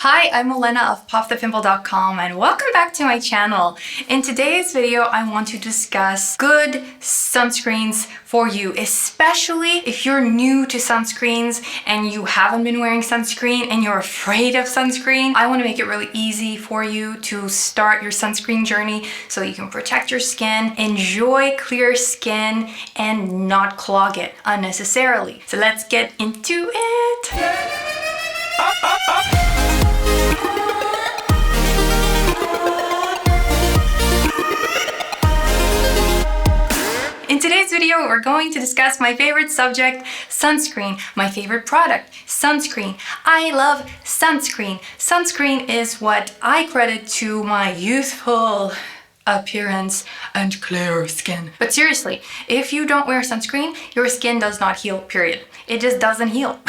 Hi, I'm Elena of popthepimple.com and welcome back to my channel. In today's video, I want to discuss good sunscreens for you, especially if you're new to sunscreens and you haven't been wearing sunscreen and you're afraid of sunscreen. I want to make it really easy for you to start your sunscreen journey so you can protect your skin, enjoy clear skin, and not clog it unnecessarily. So let's get into it. In today's video, we're going to discuss my favorite subject, sunscreen, my favorite product, sunscreen. I love sunscreen. Sunscreen is what I credit to my youthful appearance and clear skin. But seriously, if you don't wear sunscreen, your skin does not heal, period. It just doesn't heal.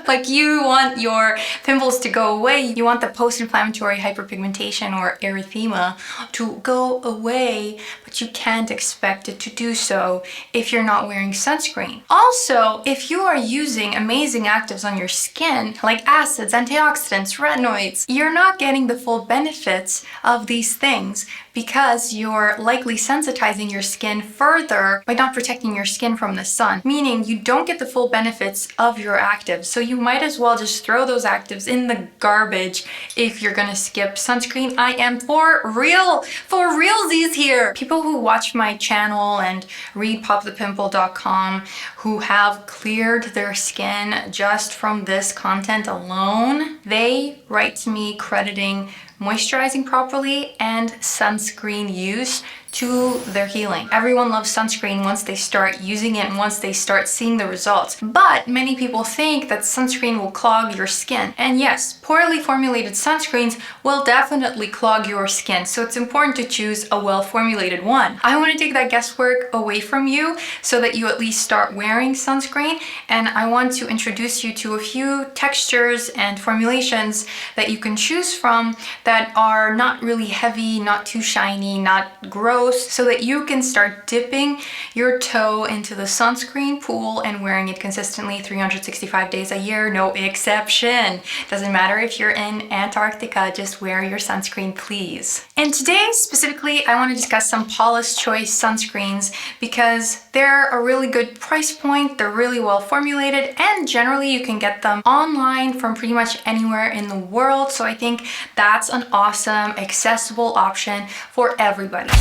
Like, you want your pimples to go away. You want the post-inflammatory hyperpigmentation or erythema to go away, but you can't expect it to do so if you're not wearing sunscreen. Also, if you are using amazing actives on your skin, like acids, antioxidants, retinoids, you're not getting the full benefits of these things because you're likely sensitizing your skin further by not protecting your skin from the sun, meaning you don't get the full benefits of your actives. So you might as well just throw those actives in the garbage if you're gonna skip sunscreen. I am for realsies here. People who watch my channel and read popthepimple.com who have cleared their skin just from this content alone, they write to me crediting moisturizing properly and sunscreen use to their healing. Everyone loves sunscreen once they start using it and once they start seeing the results. But many people think that sunscreen will clog your skin. And yes, poorly formulated sunscreens will definitely clog your skin. So it's important to choose a well-formulated one. I want to take that guesswork away from you so that you at least start wearing sunscreen. And I want to introduce you to a few textures and formulations that you can choose from that are not really heavy, not too shiny, not gross, so that you can start dipping your toe into the sunscreen pool and wearing it consistently 365 days a year, no exception. Doesn't matter if you're in Antarctica, just wear your sunscreen, please. And today, specifically, I want to discuss some Paula's Choice sunscreens because they're a really good price point, they're really well formulated, and generally you can get them online from pretty much anywhere in the world. So I think that's an awesome, accessible option for everybody.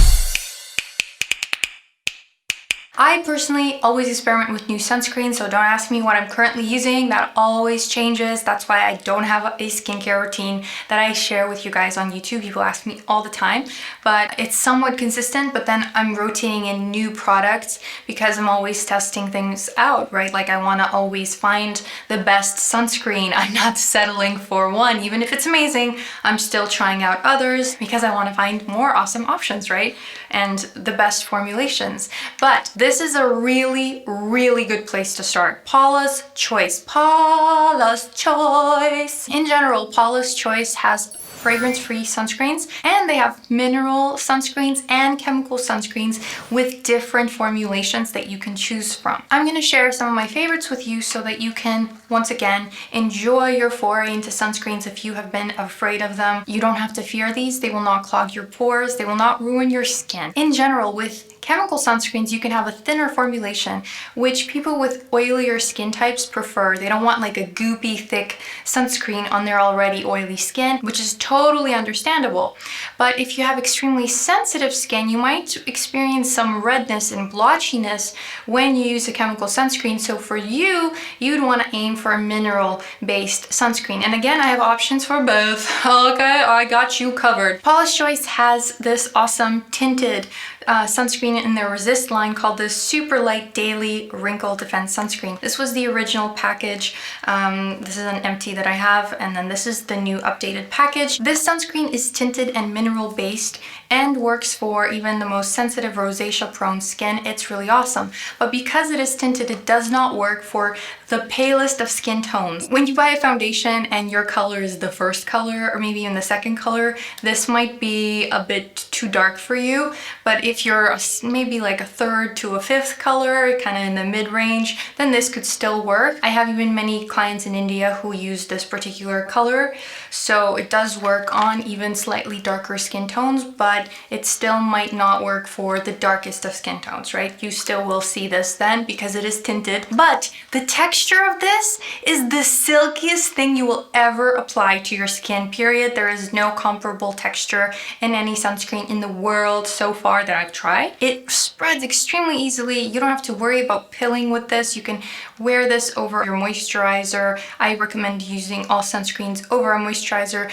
I personally always experiment with new sunscreens, so don't ask me what I'm currently using. That always changes. That's why I don't have a skincare routine that I share with you guys on YouTube. People ask me all the time, but it's somewhat consistent, but then I'm rotating in new products because I'm always testing things out, right? Like, I want to always find the best sunscreen. I'm not settling for one. Even if it's amazing, I'm still trying out others because I want to find more awesome options, right? And the best formulations. But this is a really, really good place to start. Paula's Choice. Paula's Choice. In general, Paula's Choice has fragrance-free sunscreens, and they have mineral sunscreens and chemical sunscreens with different formulations that you can choose from. I'm going to share some of my favorites with you so that you can, once again, enjoy your foray into sunscreens if you have been afraid of them. You don't have to fear these. They will not clog your pores. They will not ruin your skin. In general, with chemical sunscreens, you can have a thinner formulation, which people with oilier skin types prefer. They don't want like a goopy, thick sunscreen on their already oily skin, which is totally understandable. But if you have extremely sensitive skin, you might experience some redness and blotchiness when you use a chemical sunscreen. So for you, you'd want to aim for a mineral-based sunscreen. And again, I have options for both. Okay, I got you covered. Paula's Choice has this awesome tinted sunscreen in their Resist line called the Super Light Daily Wrinkle Defense Sunscreen. This was the original package. This is an empty that I have, and then this is the new updated package. This sunscreen is tinted and mineral based and works for even the most sensitive rosacea-prone skin. It's really awesome. But because it is tinted, it does not work for the palest of skin tones. When you buy a foundation and your color is the first color or maybe even the second color, this might be a bit too dark for you. But if if you're maybe like a third to a fifth color, kind of in the mid-range, then this could still work. I have even many clients in India who use this particular color, so it does work on even slightly darker skin tones, but it still might not work for the darkest of skin tones, right? You still will see this then because it is tinted, but the texture of this is the silkiest thing you will ever apply to your skin, period. There is no comparable texture in any sunscreen in the world so far that I've tried. It spreads extremely easily. You don't have to worry about pilling with this. You can wear this over your moisturizer. I recommend using all sunscreens over a moisturizer,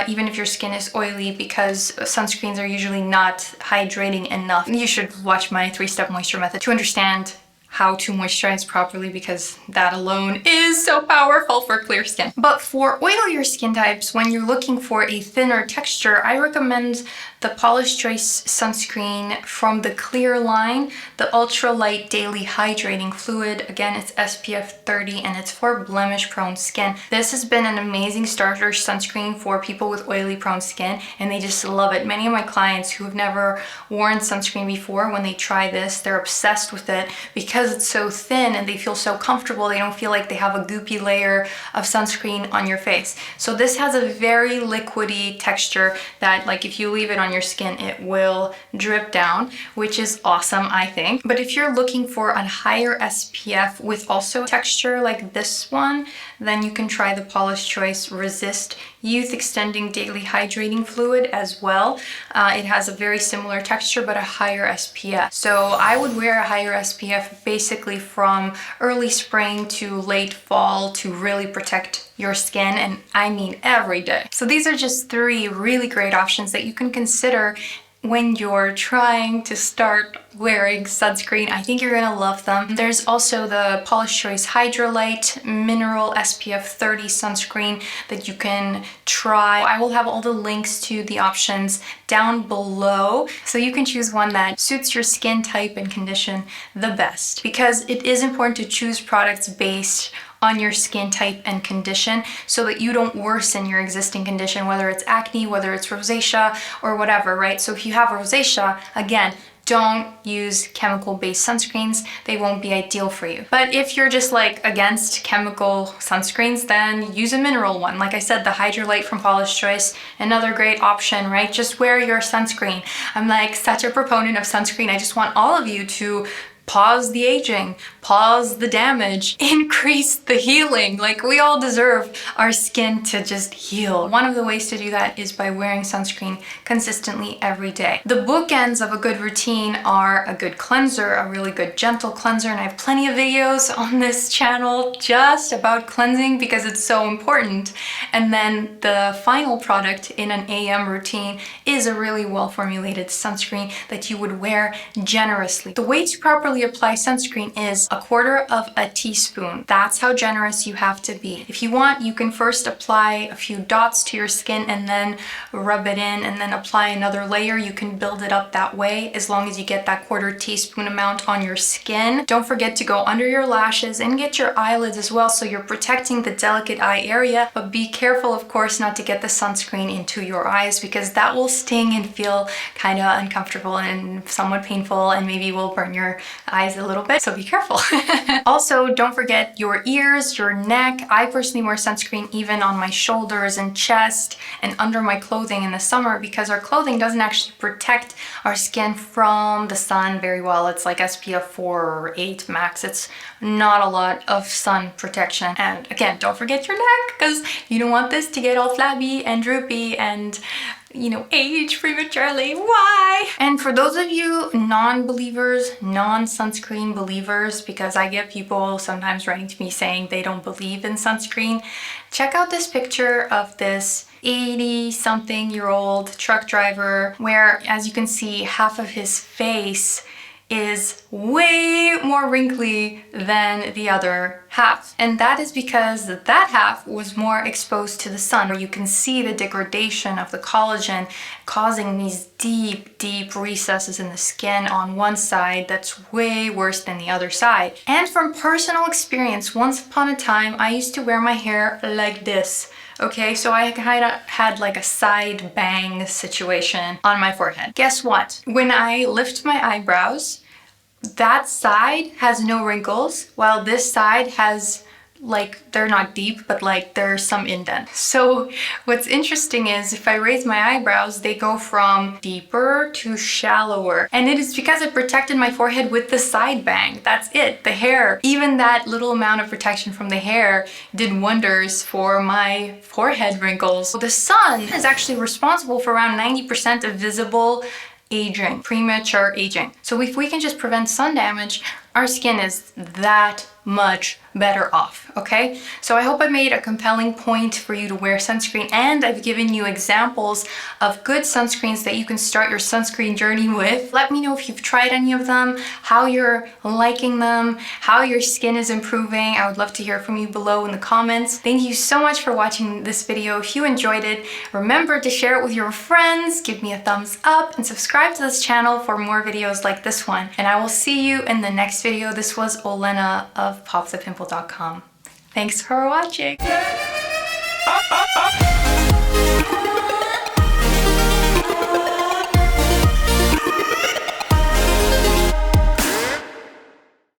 even if your skin is oily, because sunscreens are usually not hydrating enough. You should watch my 3-step moisture method to understand how to moisturize properly, because that alone is so powerful for clear skin. But for oilier skin types, when you're looking for a thinner texture, I recommend the Paula's Choice sunscreen from the clear line, the ultralight daily hydrating fluid. Again, it's SPF 30 and it's for blemish prone skin. This has been an amazing starter sunscreen for people with oily prone skin, and they just love it. Many of my clients who have never worn sunscreen before, when they try this, they're obsessed with it because it's so thin and they feel so comfortable. They don't feel like they have a goopy layer of sunscreen on your face. So this has a very liquidy texture that, like, if you leave it on your skin, it will drip down, which is awesome, I think. But if you're looking for a higher SPF with also texture like this one, then you can try the Paula's Choice Resist Youth Extending Daily Hydrating Fluid as well. It has a very similar texture but a higher SPF. So I would wear a higher SPF basically from early spring to late fall to really protect your skin, and I mean every day. So these are just 3 really great options that you can consider when you're trying to start wearing sunscreen. I think you're gonna love them. There's also the Paula's Choice Hydrolite Mineral SPF 30 sunscreen that you can try. I will have all the links to the options down below, so you can choose one that suits your skin type and condition the best, because it is important to choose products based on your skin type and condition so that you don't worsen your existing condition, whether it's acne, whether it's rosacea, or whatever, right? So if you have rosacea, again, don't use chemical-based sunscreens. They won't be ideal for you. But if you're just like against chemical sunscreens, then use a mineral one. Like I said, the Hydrolite from Paula's Choice, another great option, right? Just wear your sunscreen. I'm like such a proponent of sunscreen. I just want all of you to pause the aging, pause the damage, increase the healing. Like, we all deserve our skin to just heal. One of the ways to do that is by wearing sunscreen consistently every day. The bookends of a good routine are a good cleanser, a really good gentle cleanser, and I have plenty of videos on this channel just about cleansing because it's so important. And then the final product in an AM routine is a really well-formulated sunscreen that you would wear generously. The way to properly apply sunscreen is 1/4 teaspoon. That's how generous you have to be. If you want, you can first apply a few dots to your skin and then rub it in and then apply another layer. You can build it up that way as long as you get that 1/4 teaspoon amount on your skin. Don't forget to go under your lashes and get your eyelids as well, so you're protecting the delicate eye area, but be careful, of course, not to get the sunscreen into your eyes, because that will sting and feel kind of uncomfortable and somewhat painful, and maybe will burn your eyes a little bit, so be careful. Also, don't forget your ears, your neck. I personally wear sunscreen even on my shoulders and chest and under my clothing in the summer, because our clothing doesn't actually protect our skin from the sun very well. It's like SPF 4 or 8 max. It's not a lot of sun protection. And again, don't forget your neck, because you don't want this to get all flabby and droopy and, you know, age prematurely. Why? And for those of you non-believers, non-sunscreen believers, because I get people sometimes writing to me saying they don't believe in sunscreen, check out this picture of this 80-something-year-old truck driver where, as you can see, half of his face is way more wrinkly than the other half. And that is because that half was more exposed to the sun, where you can see the degradation of the collagen causing these deep, deep recesses in the skin on one side that's way worse than the other side. And from personal experience, once upon a time, I used to wear my hair like this Okay, so I kind of had like a side bang situation on my forehead. Guess what? When I lift my eyebrows, that side has no wrinkles, while this side has, like, they're not deep, but like there's some indent. So what's interesting is if I raise my eyebrows, they go from deeper to shallower. And it is because I protected my forehead with the side bang. That's it, the hair. Even that little amount of protection from the hair did wonders for my forehead wrinkles. The sun is actually responsible for around 90% of visible aging, premature aging. So if we can just prevent sun damage, our skin is that much better off, okay? So I hope I made a compelling point for you to wear sunscreen, and I've given you examples of good sunscreens that you can start your sunscreen journey with. Let me know if you've tried any of them, how you're liking them, how your skin is improving. I would love to hear from you below in the comments. Thank you so much for watching this video. If you enjoyed it, remember to share it with your friends, give me a thumbs up, and subscribe to this channel for more videos like this one. And I will see you in the next video. This was Olena of popthepimple.com. Thanks for watching.